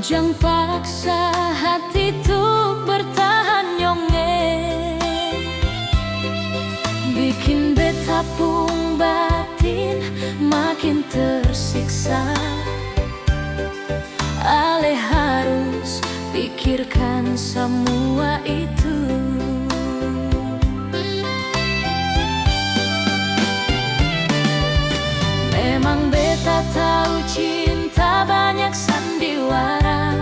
Jangan paksa hati tuh bertahan nyonge, bikin beta pung batin makin tersiksa. Ale harus pikirkan semua itu. Memang beta tahu cinta banyak sandiwara,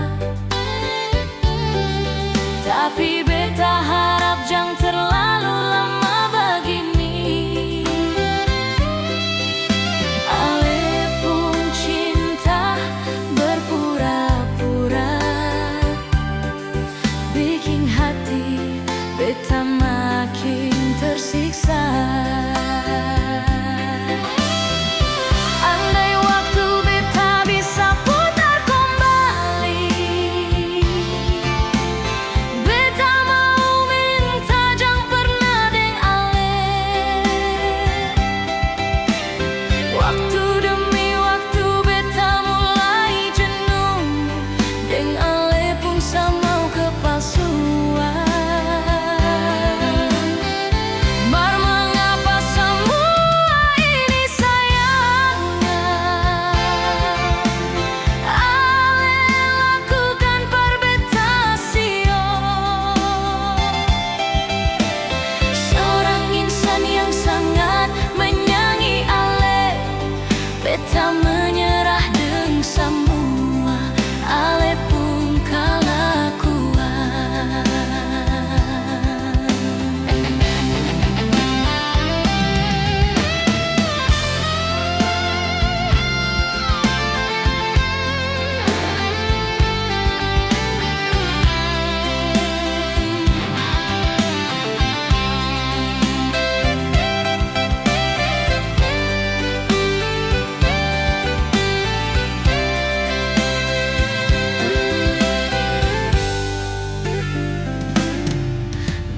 tapi beta harap jangan terlalu lama begini. Ale pun cinta berpura-pura, bikin hati beta makin tersiksa. Beta menyerah dengan semua, ale pun kelakuan.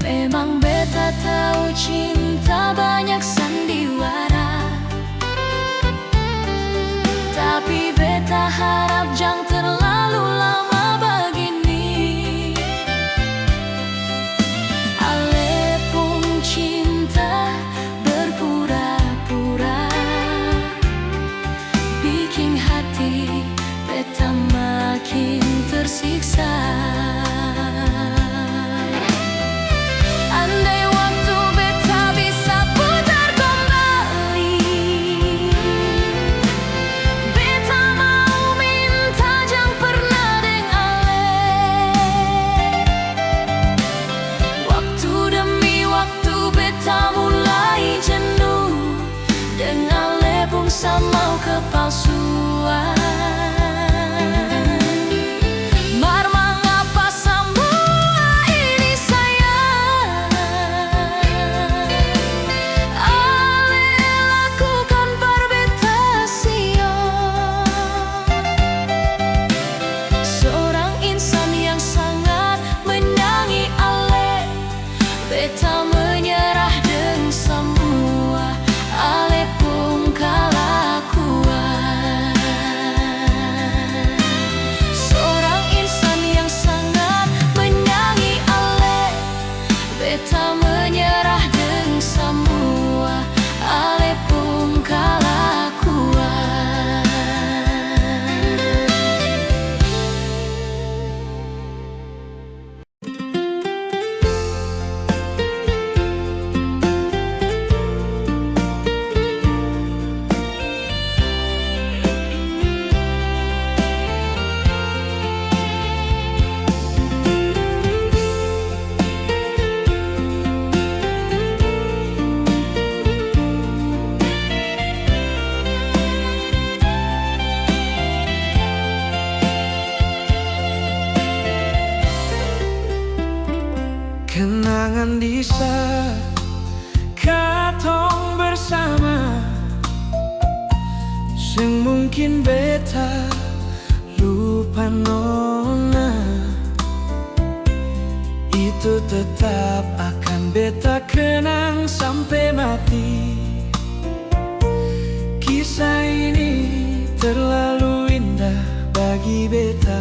Memang beta tahu cinta banyak sandiwara, tapi beta harap jangan terlalu lama begini. Ale pun cinta berpura-pura, bikin hati beta makin tersiksa. Andai waktu beta bisa putar kembali, beta mau minta jangan pernah deng ale. Waktu demi waktu beta mulai jenuh, deng ale pun sama kepalsuan. Beta menyerah dengan semua, ale pun kelakuan. Seorang insan yang sangat menyayangi ale, beta menyerah dengan semua, ale pun kelakuan. Kenangan di saat katong bersama, sing mungkin beta lupa nona, itu tetap akan beta kenang sampai mati. Kisah ini terlalu indah bagi beta.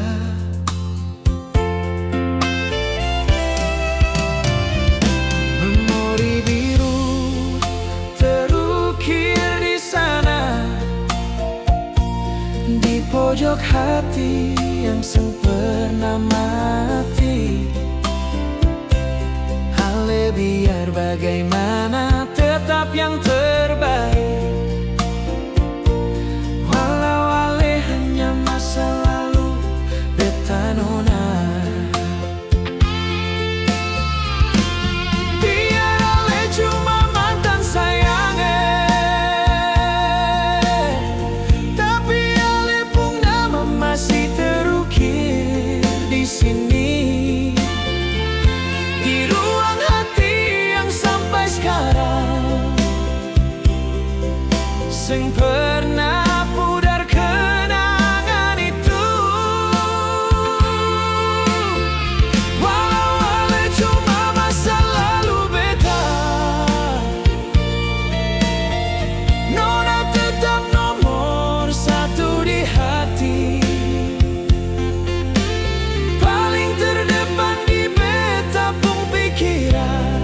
pojok hati yang seng pernah mati. Ale biar bagaimana tetap yang terbaik. Walau ale hanya masa lalu beta nona. Biar ale cuma mantan sayangnya, tapi ale pun nama masih terukir di sini, di ruang hati yang sampai sekarang seng pernah pudar kenangan itu. Walau ale cuma masa lalu beta, nona tetap nomor satu di hati. Paling terdepan di beta pung pikiran.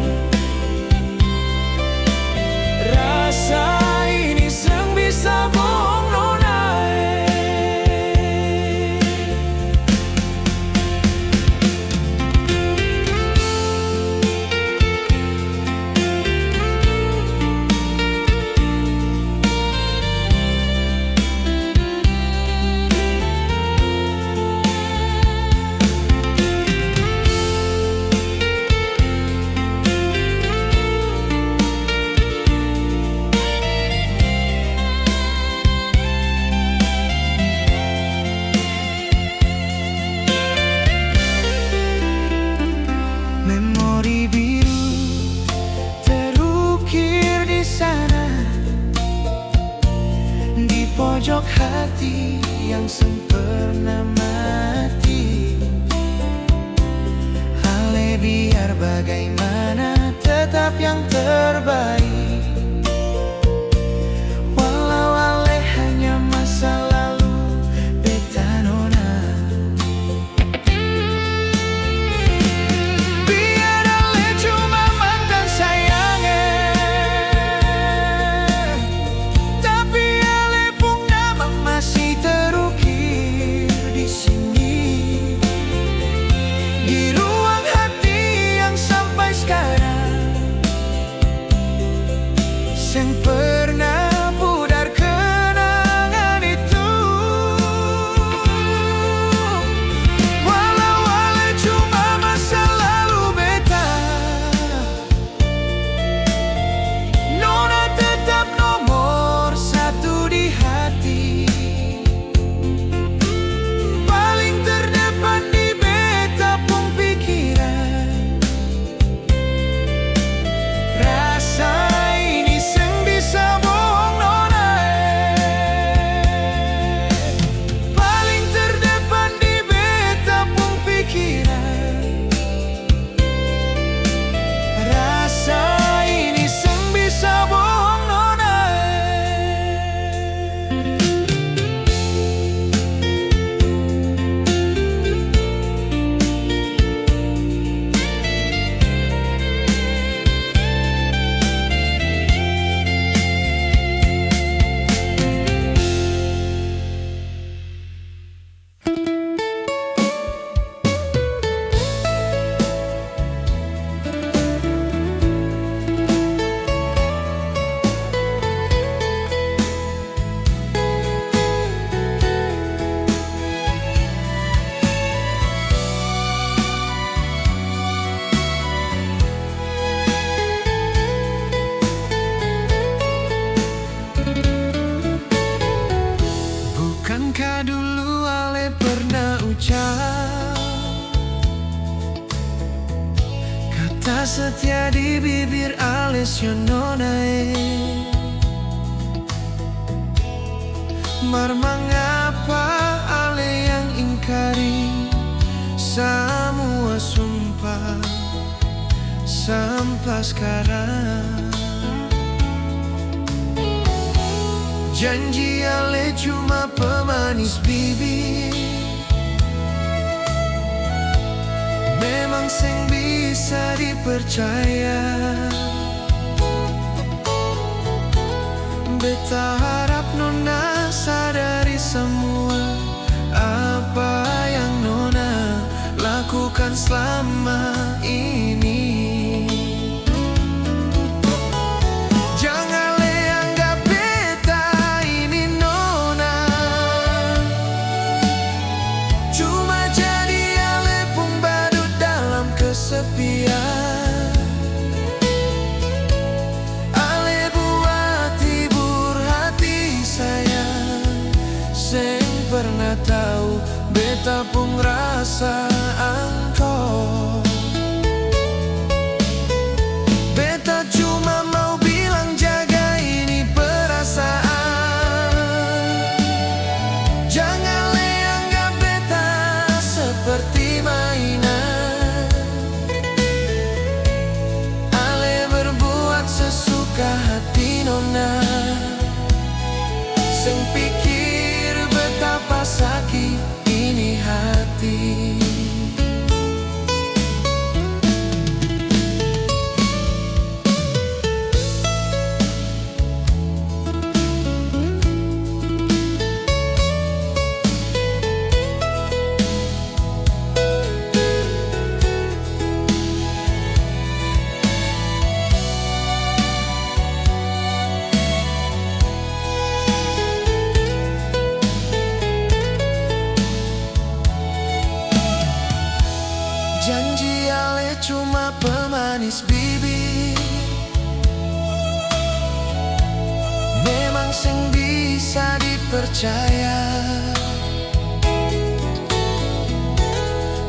Rasa ini seng bisa bohong nona. Memori biru terukir di sana, di pojok hati yang sempurna mati. Ale biar bagaimana tetap yang terbaik. Walau ale hanya masa lalu beta nona. Biar ale cuma mantan sayangnya, tapi ale pun nama masih terukir di sini, di ruang hati yang sampai sekarang seng pernah pudar kenangan itu. Walau ale cuma masa lalu beta, nona tetap nomor satu di hati. Paling terdepan di beta pung pikiran. Rasa ini seng bisa bohong nona. Paling terdepan di beta pung pikiran. Rasa ini seng bisa bohong nona. Bukankah dulu ale pernah ucap kata setia di bibir ale nona. Mar mengapa ale yang ingkari semua sumpah sampai sekarang? Janji ale cuma pemanis bibir, memang seng bisa dipercaya. Beta harap nona sadari semua pernah tahu beta pun rasa angkau. Beta cuma mau bilang jaga ini perasaan. Jangan le anggap beta seperti mainan. Ale berbuat sesuka hati nona. Sing pikir betapa sakit ini hati. Janji ale cuma pemanis bibir. Memang sing bisa dipercaya.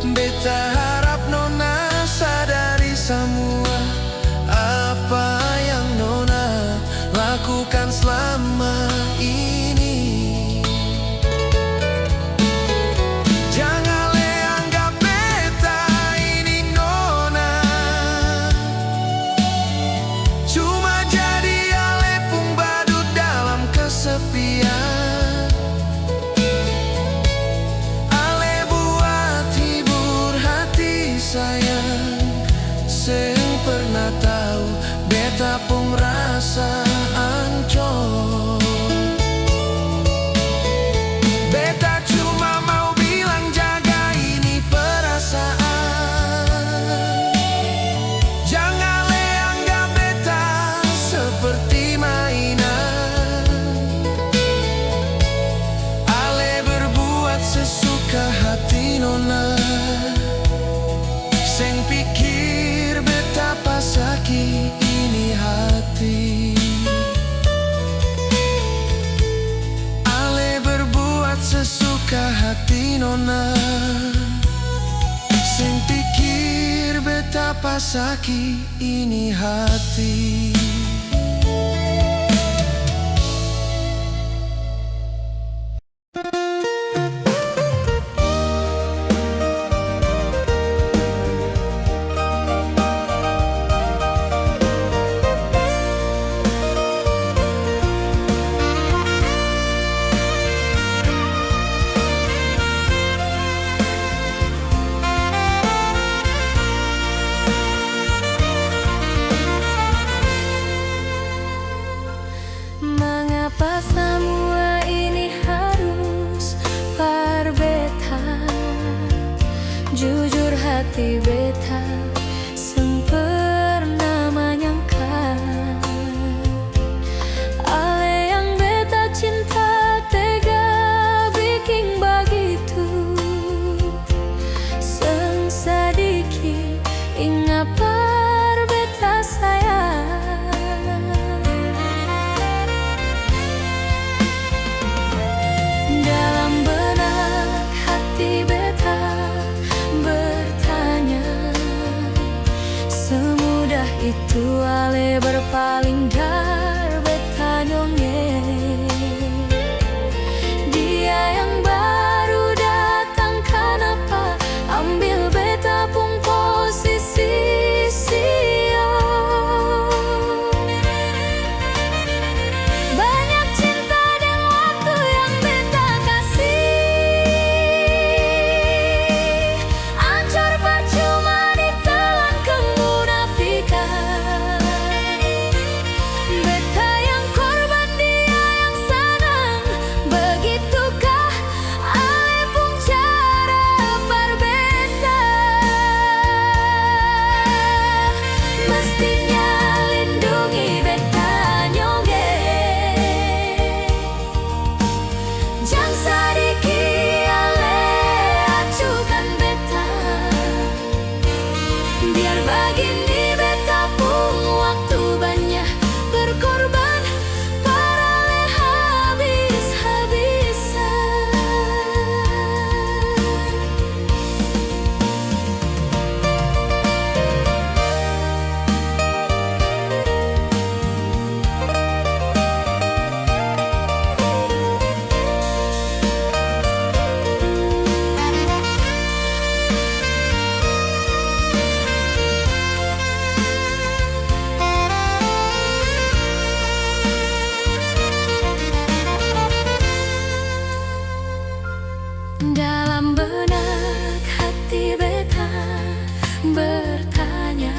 Beta harap nona sadari semua apa yang nona lakukan selama ini. Jangan beta pun rasa ancur. Beta cuma mau bilang jaga ini perasaan. Jangan le anggap beta seperti mainan. Ale berbuat sesuka hati nona. Sing pikir betapa sakit ini hati. Ale berbuat sesuka hati nona. Sing pikir betapa sakit ini hati. Mengapa semua ini harus berbeda? Jujur hati beta sempurna menyangka ale yang beta cinta tega bikin begitu. Seng sedikit ingat beta sayang. Itu ale berpaling dar beta nyongeng. Dia yang baru datang kenapa ambil beta pun posisi banyak cinta dan waktu yang beta kasih ancur percuma ditelan kemunafikan. Dalam benak hati beta bertanya,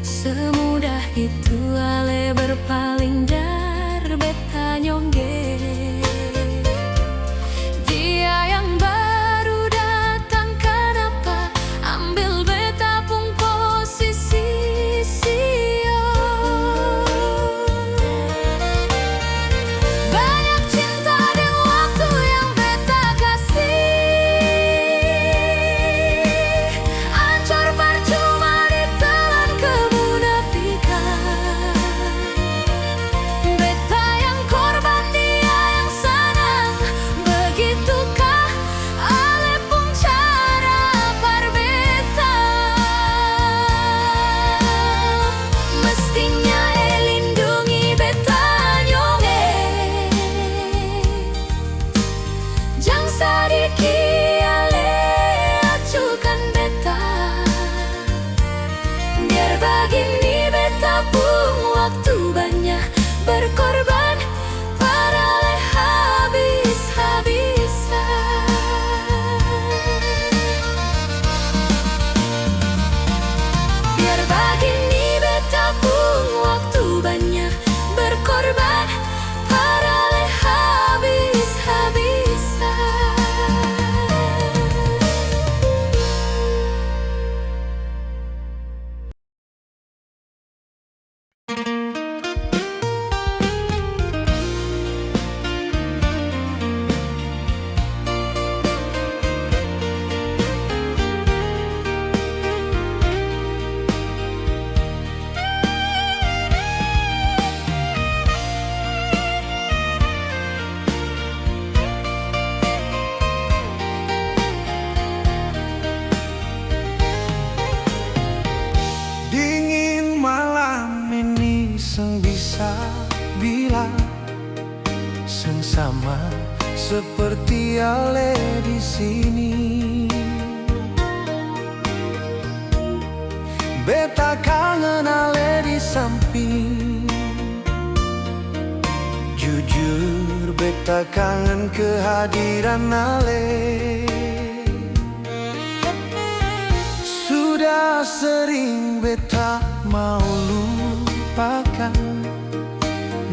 semudah itu ale berpaling dari beta nyongge. Dia yang baru datang kenapa ambil beta pung posisi sio. Banyak cinta dan waktu yang beta kasih, ancur percuma ditelan kemunafikan. Beta yang korban, dia yang senang, begitukah ale pun cara parbeta. Mestinya lindungi beta nyonge, jang sadiki ale acukan beta. Biar begini beta pun waktu banyak berkorban, parale habis-habisan. Biar begini beta pun waktu banyak berkorban, parale habis-habisan. Dingin malam ini seng bisa bilang seng sama seperti ale di sini. Beta kangen ale di samping. Jujur beta kangen kehadiran ale. Sudah sering beta mau lupakan,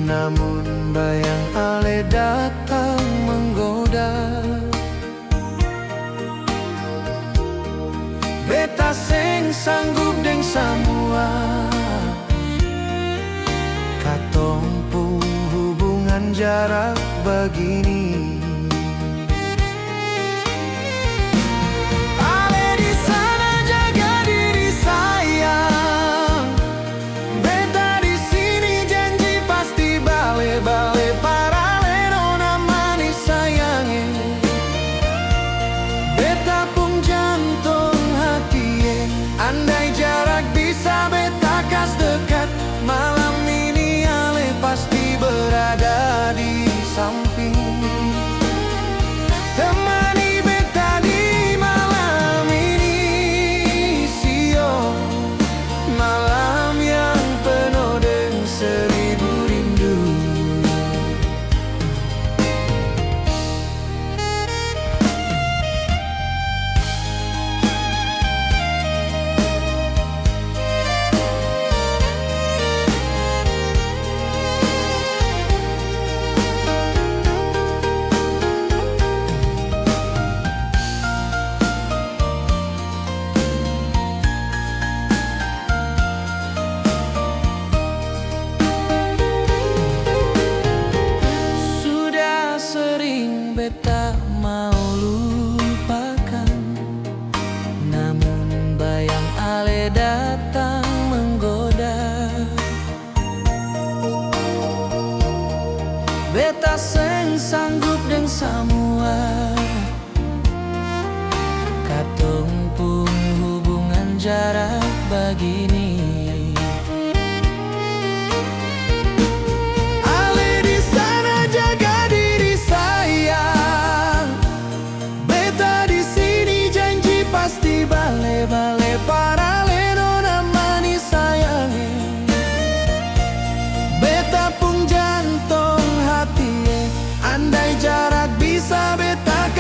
namun bayang ale datang menggoda. Beta seng sanggup deng samua, katong pun hubungan jarak begini. Andai jarak bisa beta kas dekat, malam ini ale pasti berada di samping. Temani beta di malam ini, sio, malam yang penuh dengan seribu rindu. Beta mau lupakan, namun bayang ale datang menggoda. Beta seng sanggup deng samua, katong pun hubungan jarak begini. Bale parale nona mani sayange, beta pun jantung hati. Andai jarak bisa beta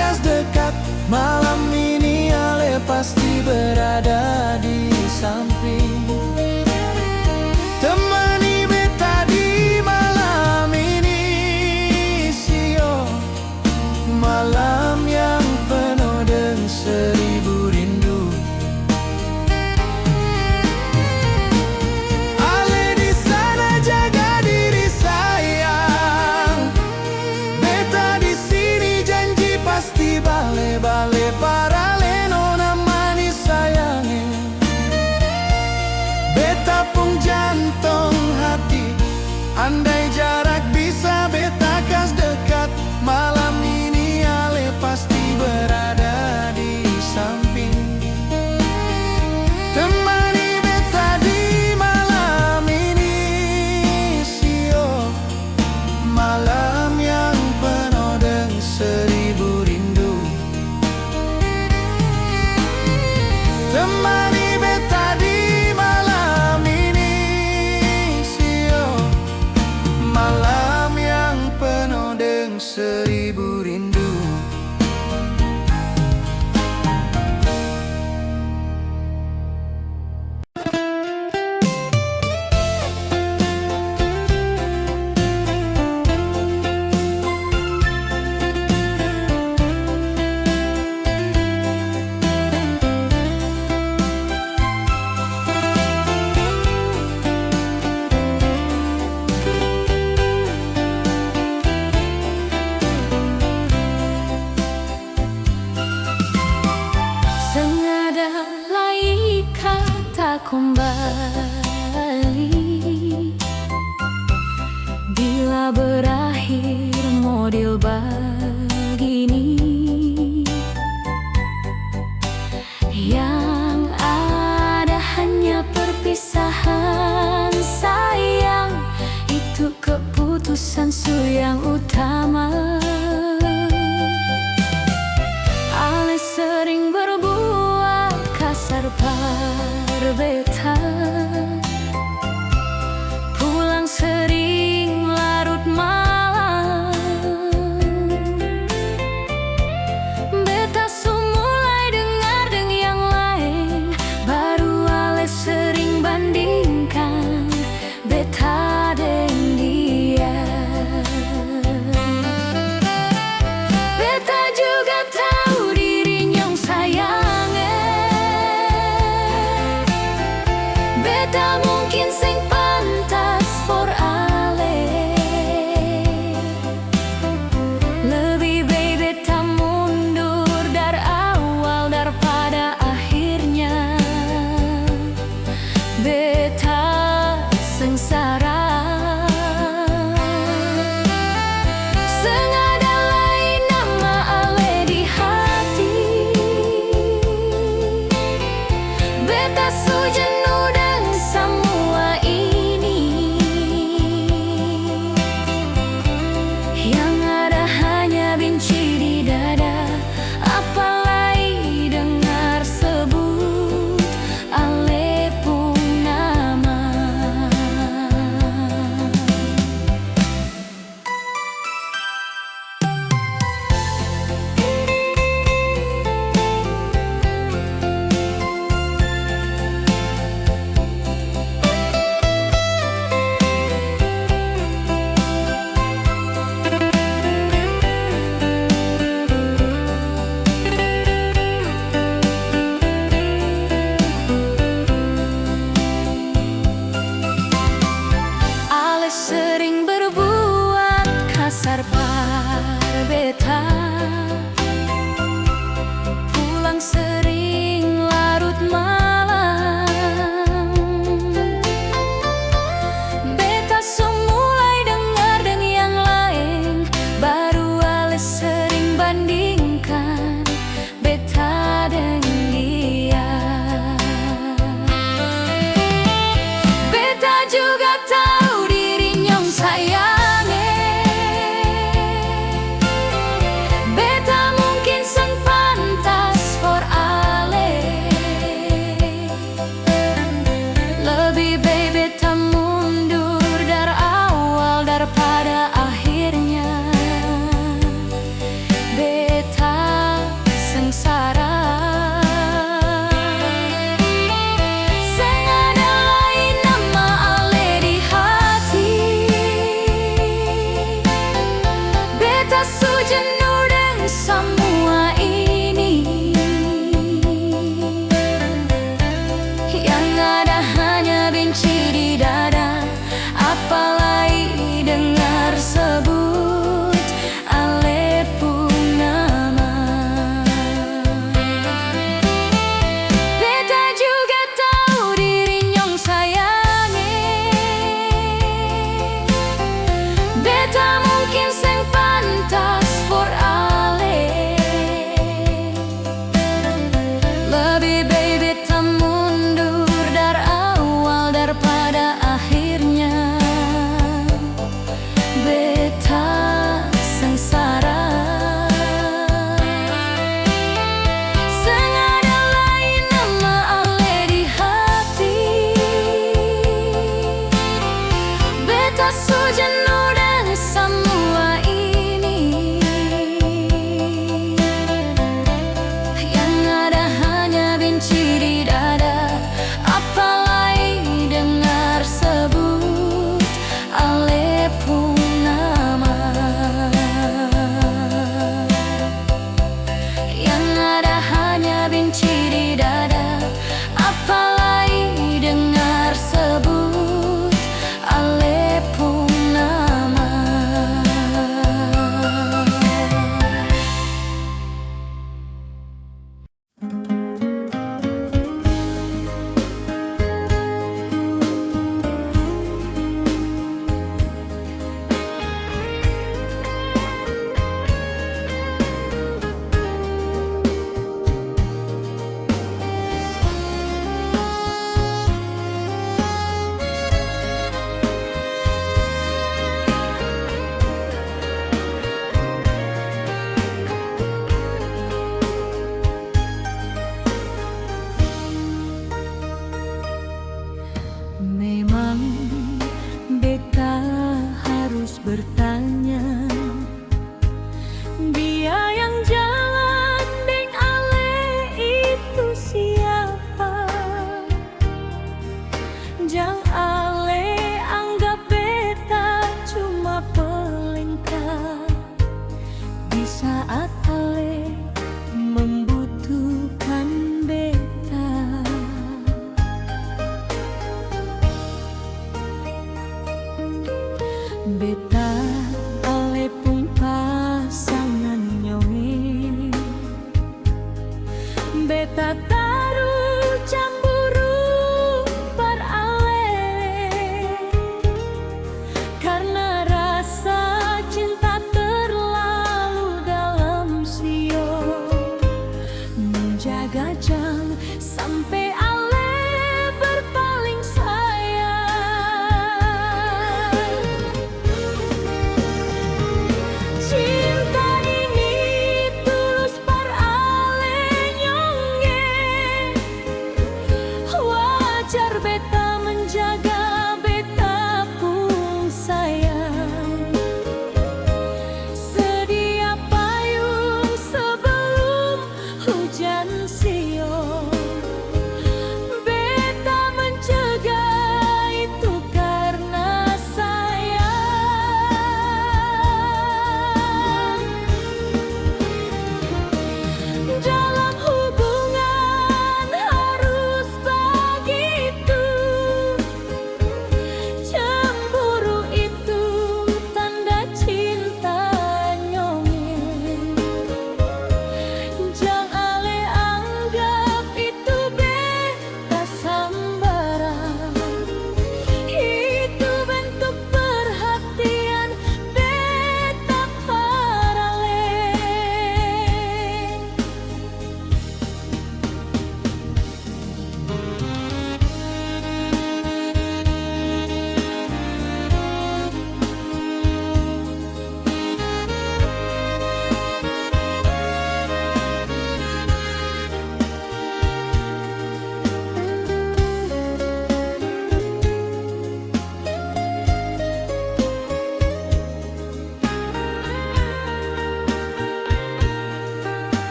seribu rindu. Ale di sana jaga diri sayang, beta di sini janji pasti bale-bale parale nona manis sayange. Beta pung jantung hati, andai jarak bisa beta kas dekat, malam ini ale pasti berada di samping. Temani beta di malam ini, sio, malam yang penuh dengan seribu rindu. Temani beta di malam ini, sio, malam yang penuh dengan seribu rindu. Sengada lagi kata kembali, bila berakhir model begini. Yang ada hanya perpisahan sayang, itu keputusan yang utama. Ale sering berbuat kasar par beta, pulang sering larut malam.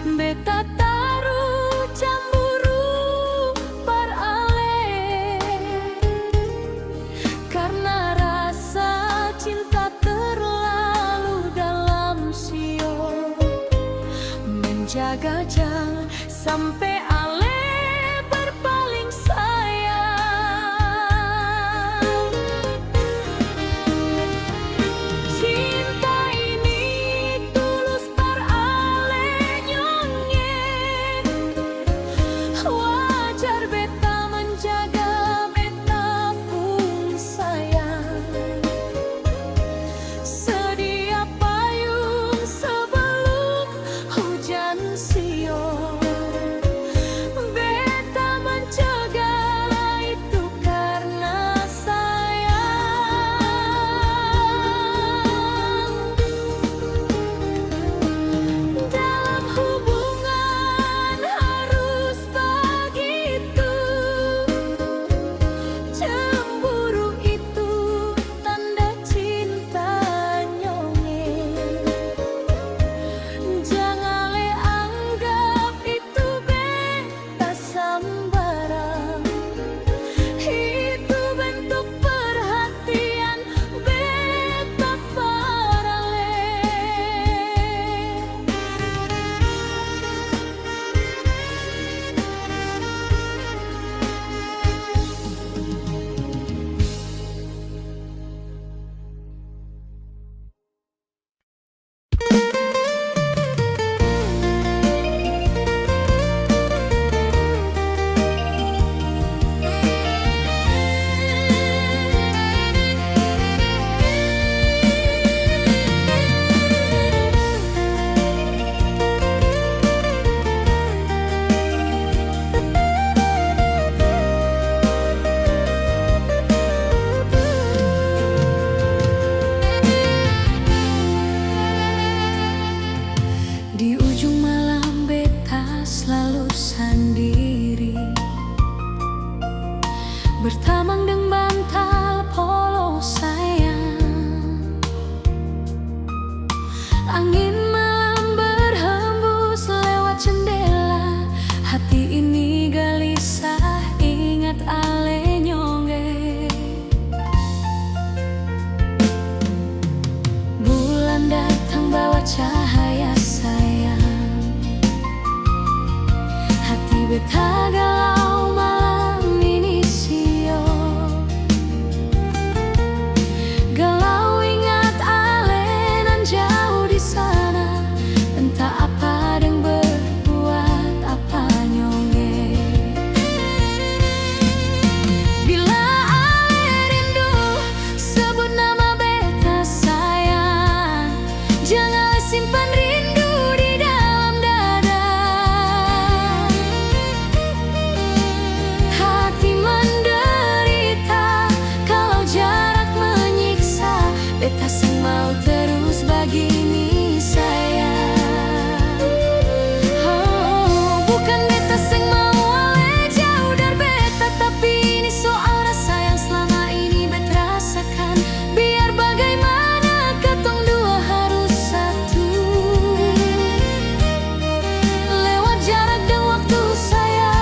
beta taruh cemburu par ale, karena rasa cinta terlalu dalam sio, menjaga jangan sampai ale berpaling sayang. Cinta ini tulus par ale nyongeng, wajar beta menjaga beta pun sayang. Sedia payung sebelum hujan siang, beta mencegah itu karena sayang. Dalam hubungan harus begitu, cemburu itu tanda cinta nyongeng. Jangan le anggap itu beta sambarang, itu bentuk perhatian beta parale. Di ujung malam beta selalu sendiri, bertamang dengan bantal polo sayang. Angin malam berhembus lewat jendela, hati ini gelisah ingat ale nyongge. Bulan datang bawa cahaya sayang, hati beta galau malam ini sio. Galau ingat ale nan jauh di sana, entah apa yang berbuat apa nyongge. Bila ale rindu sebut nama beta sayang, jangan simpan rindu di dalam dada. Hati menderita kalau jarak menyiksa, beta sing mau terus begini sayang. Oh, bukan beta sing mau ale jauh dari beta, tapi ini soal rasa yang selama ini beta rasakan. Biar bagaimana katong dua harus satu, lewat jarak dan waktu sayang.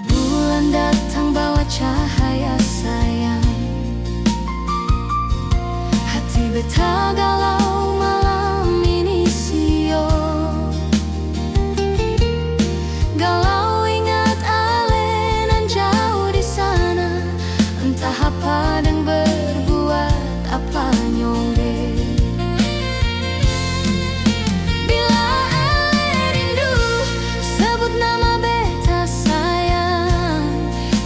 Bulan datang bawa cahaya sayang, hati beta galau malam ini sio. Galau ingat ale nan jauh di sana, entah apa dan berbuat apa nyongge. Bila ale rindu sebut nama beta sayang,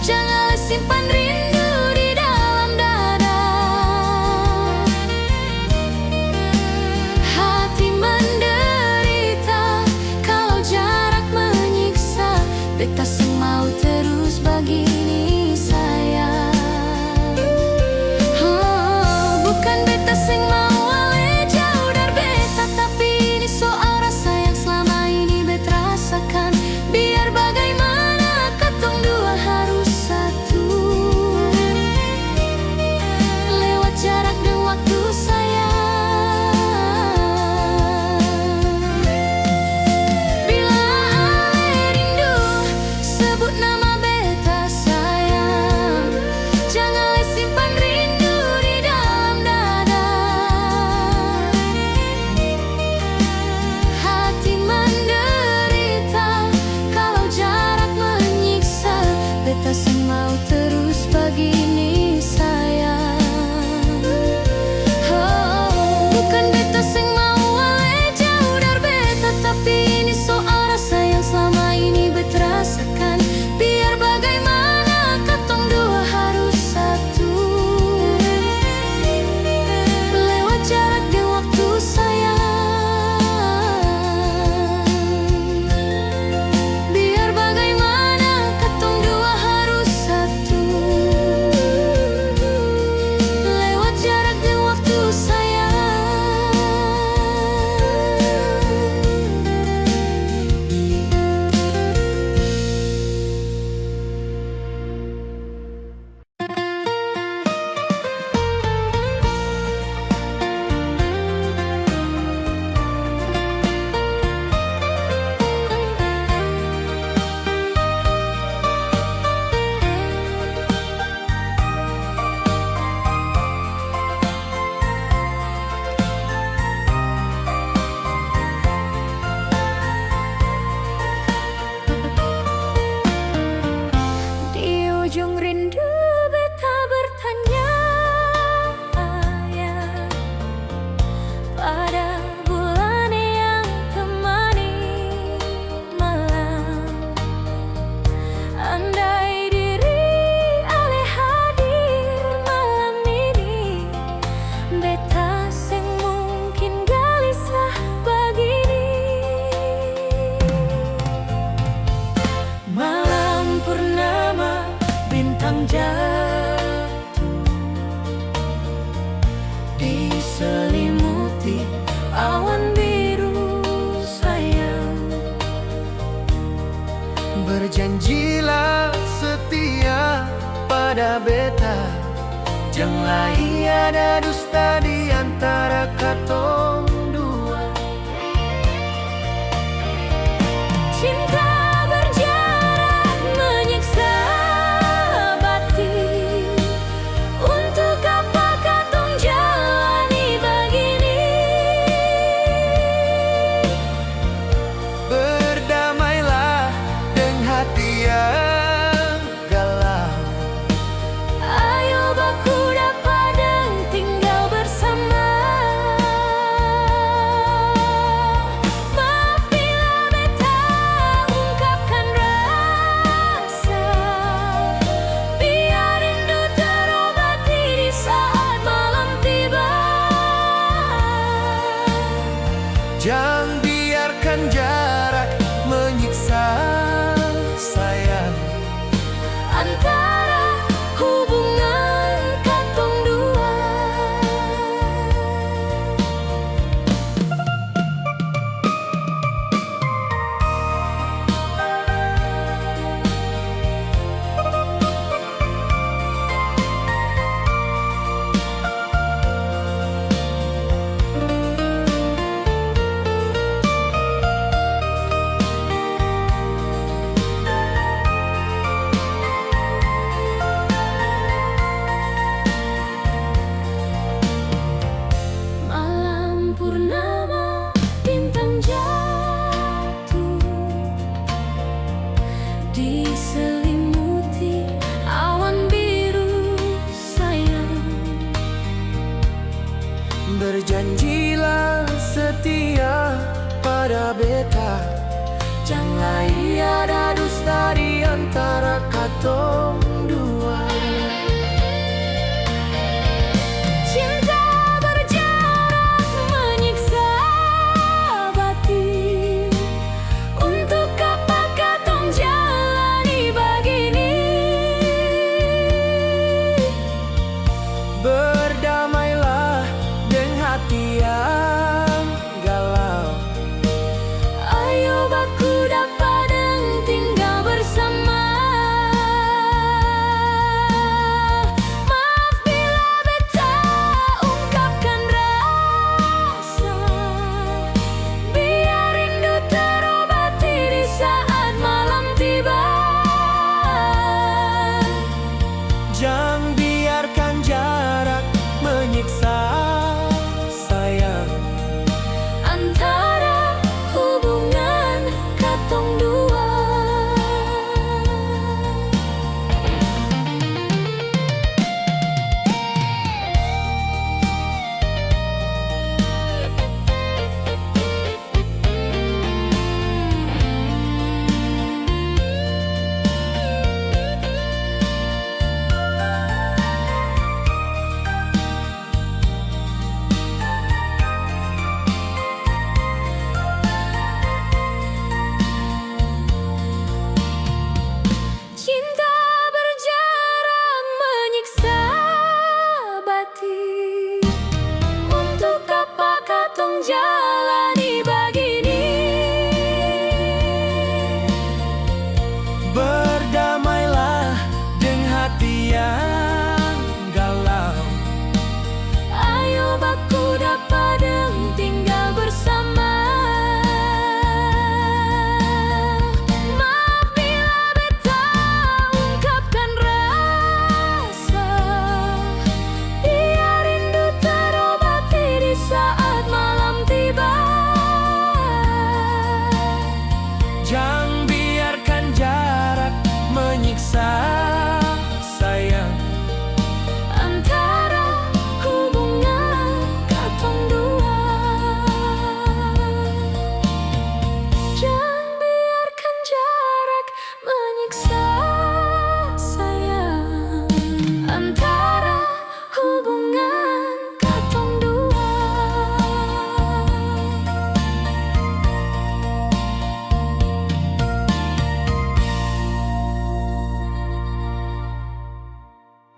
jangan simpan rindu di dalam dada. diselimuti awan biru sayang. Berjanjilah setia pada beta, janganlah ada dusta di antara katong dua. Cinta berjarak menyiksa batin, untuk apa katong jalani begini? Berdamailah dengan hati yang galau. Ayo baku dapat dan tinggal bersama. Maaf bila beta ungkapkan rasa, biar rindu terobati di saat malam tiba. Jangan biarkan jarak menyiksa sayang. Antara hubungan katong dua. Malam purnama bintang jatuh, diselimuti awan biru sayang. Berjanjilah setia pada beta, janganlah ada dusta di antara katong dua. Cinta berjarak menyiksa batin, untuk apa katong jalani begini? Berdamailah dengan hati yang galau. Ayo baku dapat dan tinggal bersama. Maaf bila beta ungkapkan rasa, biar rindu terobati di saat malam tiba. Jangan biarkan jarak menyiksa sayang. Antara hubungan katong dua. Cinta berjarak menyiksa batin,